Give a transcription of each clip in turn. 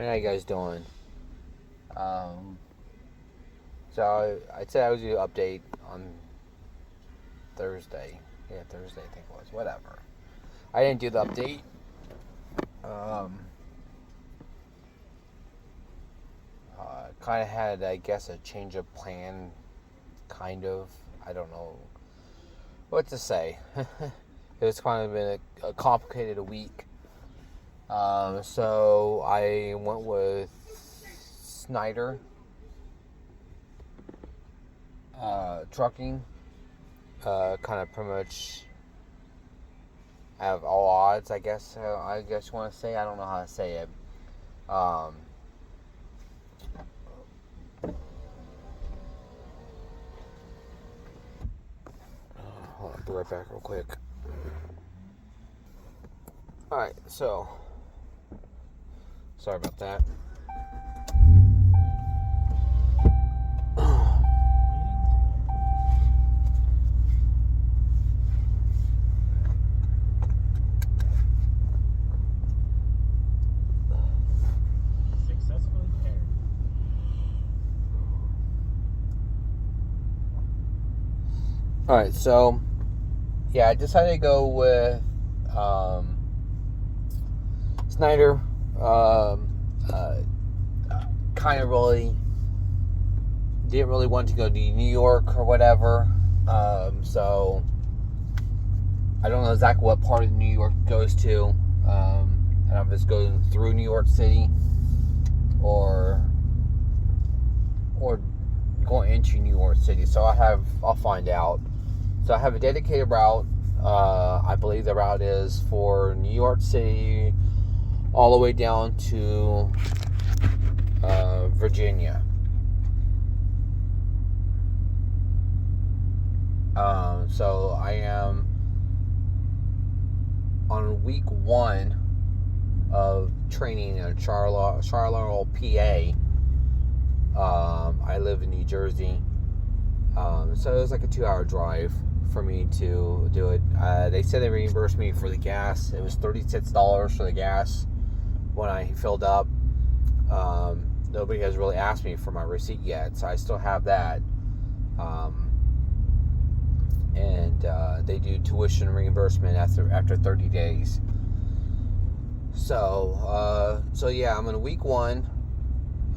How you guys doing? Um, I'd say I was going to update on Thursday. Yeah, Thursday I think it was. Whatever. I didn't do the update. Um, kind of had, I guess, a change of plan. Kind of. I don't know what to say. It's kind of been a complicated week. So I went with Snyder Trucking. Kind of pretty much have all odds, I guess. I guess you want to say. I don't know how to say it. Um, Hold on, I'll be right back real quick. Alright, so sorry about that. Alright, so yeah, I decided to go with Snyder. Kind of really didn't really want to go to New York or whatever. So I don't know exactly what part of New York it goes to. I don't know if it's going through New York City or going into New York City. So I'll find out. So I have a dedicated route. I believe the route is for New York City all the way down to Virginia. So I am on week 1 of training in Charlotte, PA. I live in New Jersey. So it was like a 2-hour drive for me to do it. They said they reimbursed me for the gas. It was $36 for the gas when I filled up. Nobody has really asked me for my receipt yet, so I still have that. And they do tuition reimbursement after 30 days. So yeah, I'm in week 1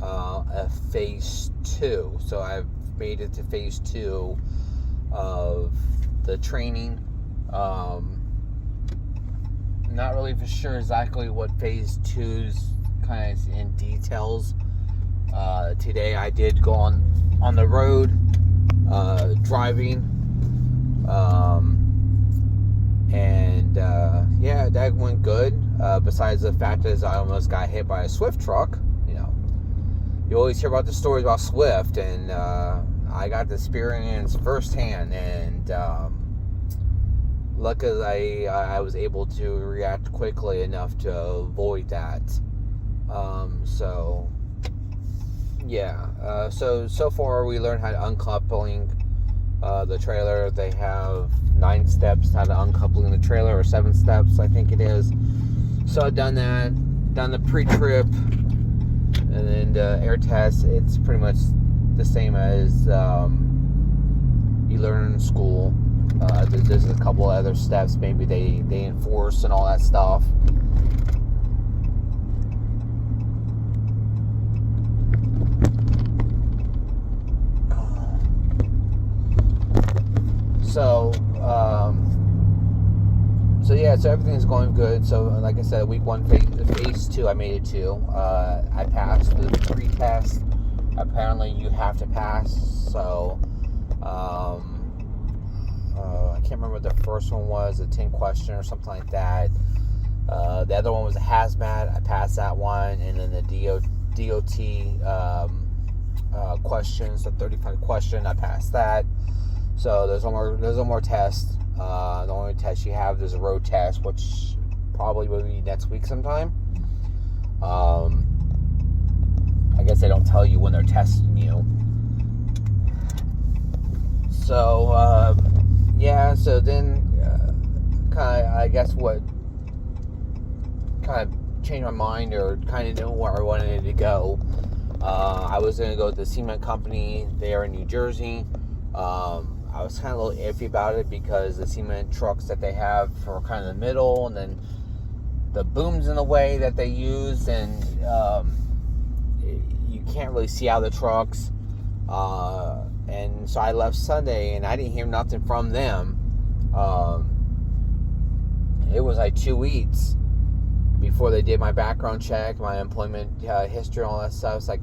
of phase 2. So I've made it to phase 2 of the training. Not really for sure exactly what phase 2's kind of in details. Today I did go on the road driving. Yeah, that went good. Besides the fact that I almost got hit by a Swift truck. You always hear about the stories about Swift, and I got the experience firsthand, and luckily I was able to react quickly enough to avoid that. So far we learned how to uncoupling the trailer. They have 9 steps how to uncoupling the trailer, or 7 steps I think it is. So I've done that, done the pre-trip, and then the air test. It's pretty much the same as you learn in school. There's a couple other steps maybe they enforce and all that stuff. So everything's going good. So like I said, week 1, phase 2, I made it to. I passed the pre-test. Apparently you have to pass. So I can't remember what the first one was, a 10 question or something like that. The other one was a hazmat. I passed that one, and then the DOT questions, the 35 question, I passed that. So there's no more tests. The only test you have is a road test, which probably will be next week sometime. I guess they don't tell you when they're testing you. So so then kind of, I guess what kind of changed my mind or kind of knew where I wanted to go. I was going to go to the cement company there in New Jersey. I was kind of a little iffy about it because the cement trucks that they have are kind of in the middle, and then the boom's in the way that they use, and you can't really see out of the trucks. And so I left Sunday, and I didn't hear nothing from them. It was like 2 weeks before they did my background check, my employment history, all that stuff. It's like,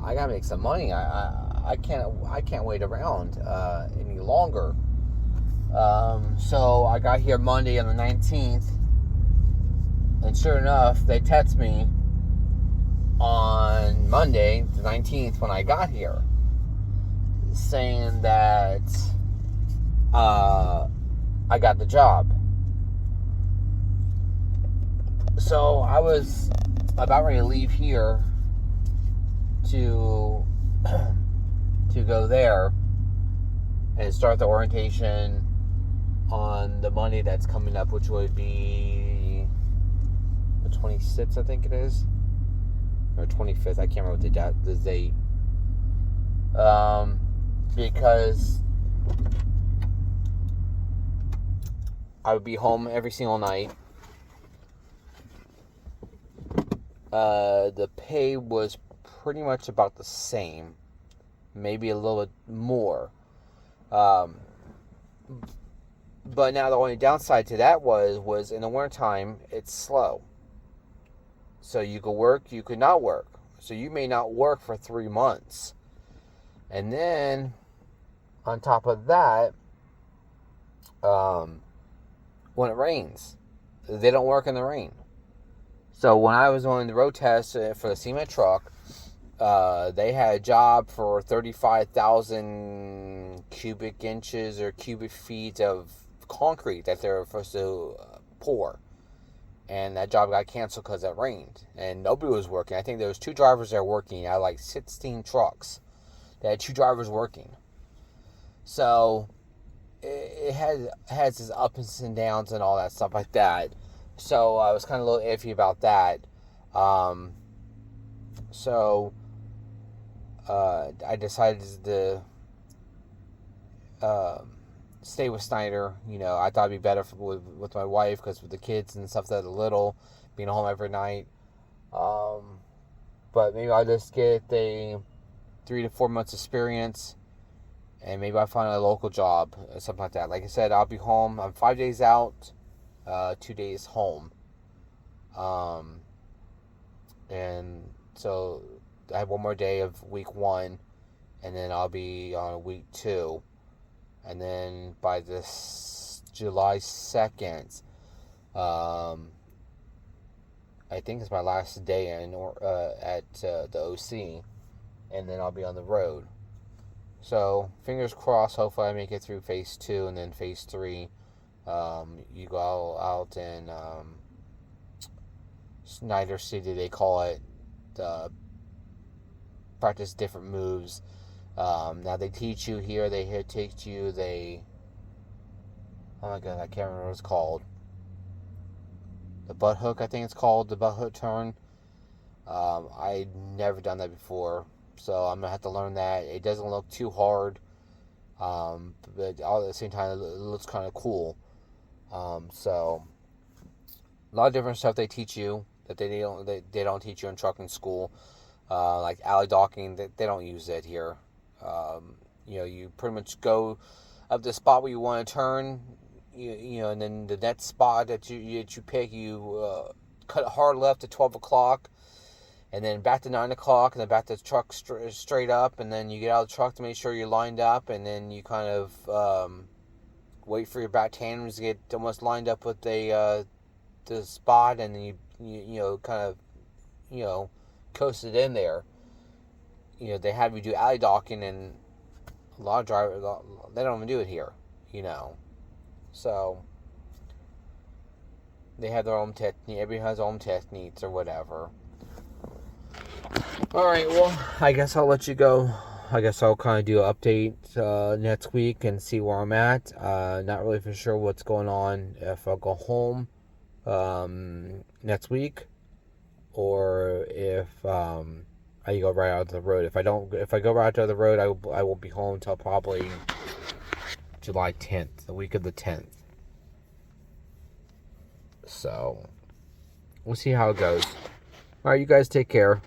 I gotta make some money. I can't wait around any longer. So I got here Monday on the 19th, and sure enough, they text me on Monday the 19th when I got here, saying that I got the job. So I was about ready to leave here to go there and start the orientation on the Monday that's coming up, which would be the 26th, I think it is, or 25th. I can't remember the date. Because I would be home every single night. The pay was pretty much about the same, maybe a little bit more. But now the only downside to that was in the wintertime, it's slow. So you could work, you could not work. So you may not work for 3 months. And then, on top of that, when it rains, they don't work in the rain. So when I was on the road test for the cement truck, they had a job for 35,000 cubic inches or cubic feet of concrete that they were supposed to pour. And that job got canceled because it rained. And nobody was working. I think there was 2 drivers there working out of like 16 trucks. They had 2 drivers working. So it has its ups and downs and all that stuff like that. So I was kind of a little iffy about that. So I decided to stay with Snyder. You know, I thought it'd be better with my wife, because with the kids and stuff that are little, being home every night. But maybe I'll just get a 3 to 4 months experience, and maybe I'll find a local job or something like that. Like I said, I'll be home. I'm 5 days out, 2 days home. And so I have one more day of week 1, and then I'll be on week 2. And then by this July 2nd, I think it's my last day at the OC, and then I'll be on the road. So fingers crossed. Hopefully, I make it through phase 2, and then phase 3. You go out in Snyder City, they call it. Practice different moves. Now they teach you here. They teach you. Oh my god, I can't remember what it's called. The butt hook, I think it's called, the butt hook turn. I'd never done that before, so I'm gonna have to learn that. It doesn't look too hard, but all at the same time, it looks kind of cool. So a lot of different stuff they teach you that they don't teach you in trucking school, like alley docking. They don't use it here. You pretty much go up the spot where you want to turn. You know, and then the next spot that you pick, you cut a hard left at 12 o'clock, and then back to 9 o'clock, and then back to the truck straight up, and then you get out of the truck to make sure you're lined up, and then you kind of wait for your back tandems to get almost lined up with the spot, and then you kind of coast it in there. You know, they have you do alley docking, and a lot of drivers, they don't even do it here, So they have their own technique. Everybody has their own techniques or whatever. Alright, well, I guess I'll let you go. I guess I'll kind of do an update next week and see where I'm at. Not really for sure what's going on if I'll go home next week. or if I go right out to the road. If I go right out to the road, I will be home till probably July 10th, the week of the 10th. So we'll see how it goes. All right, you guys take care.